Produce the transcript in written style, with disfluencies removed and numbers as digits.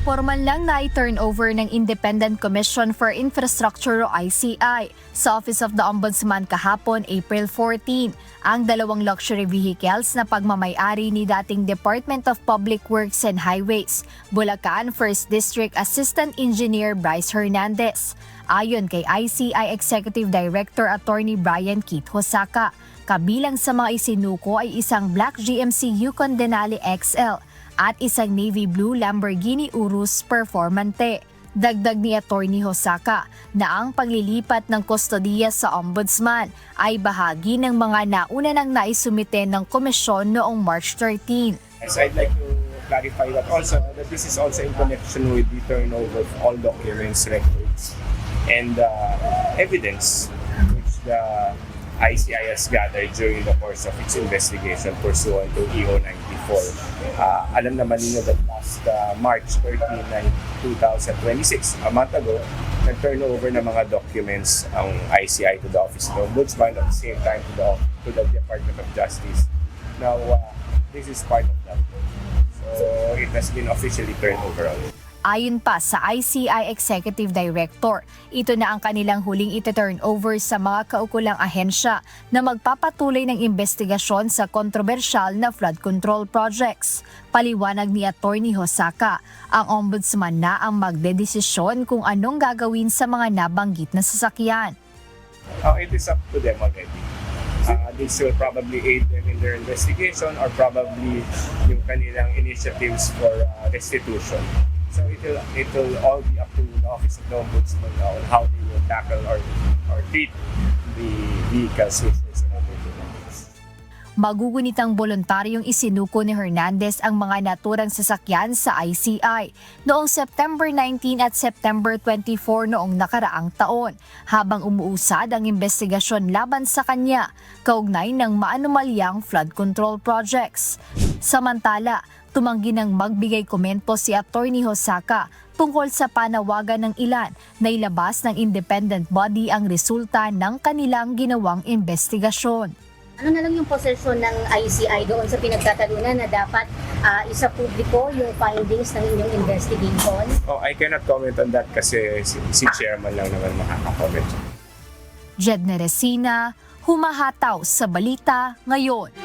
Formal lang na i-turnover ng Independent Commission for Infrastructure o ICI sa Office of the Ombudsman kahapon, April 14, ang dalawang luxury vehicles na pagmamay-ari ni dating Department of Public Works and Highways, Bulacan 1st District Assistant Engineer Bryce Hernandez. Ayon kay ICI Executive Director Attorney Brian Keith Hosaka, kabilang sa mga isinuko ay isang Black GMC Yukon Denali XL at isang navy blue Lamborghini Urus Performante. Dagdag ni Attorney Hosaka na ang paglilipat ng kustodiya sa Ombudsman ay bahagi ng mga nauna nang naisumite ng komisyon noong March 13. Yes, I'd like to clarify that also that this is also in connection with the turnover of all documents, records, and evidence which the ICI has gathered during the course of its investigation pursuant to EO 94. Alam naman ninyo that last March 13, 2026, a month ago, nag-turnover ng mga documents ang ICI to the Office of the Ombudsman, at the same time to the Department of Justice. Now, this is part of that. So, it has been officially turned over already. Ayon pa sa ICI Executive Director, ito na ang kanilang huling iti-turn over sa mga kaukulang ahensya na magpapatuloy ng investigasyon sa kontrobersyal na flood control projects. Paliwanag ni Attorney Hosaka, ang Ombudsman na ang magdedesisyon kung anong gagawin sa mga nabanggit na sasakyan. It is up to them already. This will probably aid them in their investigation or probably yung kanilang initiatives for restitution. So it will all be up to the Office of the Ombudsman on how they will tackle or treat the vehicles which is Magugunitang voluntaryong isinuko ni Hernandez ang mga naturang sasakyan sa ICI noong September 19 at September 24 noong nakaraang taon, habang umuusad ang investigasyon laban sa kanya kaugnay ng maanumalyang flood control projects. Samantala, tumanggi ng magbigay komento si Attorney Hosaka tungkol sa panawagan ng ilan na ilabas ng independent body ang resulta ng kanilang ginawang investigasyon. Ano na lang yung posisyon ng ICI doon sa pinagtatalunan na dapat isa publiko yung findings ng inyong investigation? I cannot comment on that kasi si Chairman lang naman makaka-comment. Jedne Resina, humahataw sa balita ngayon.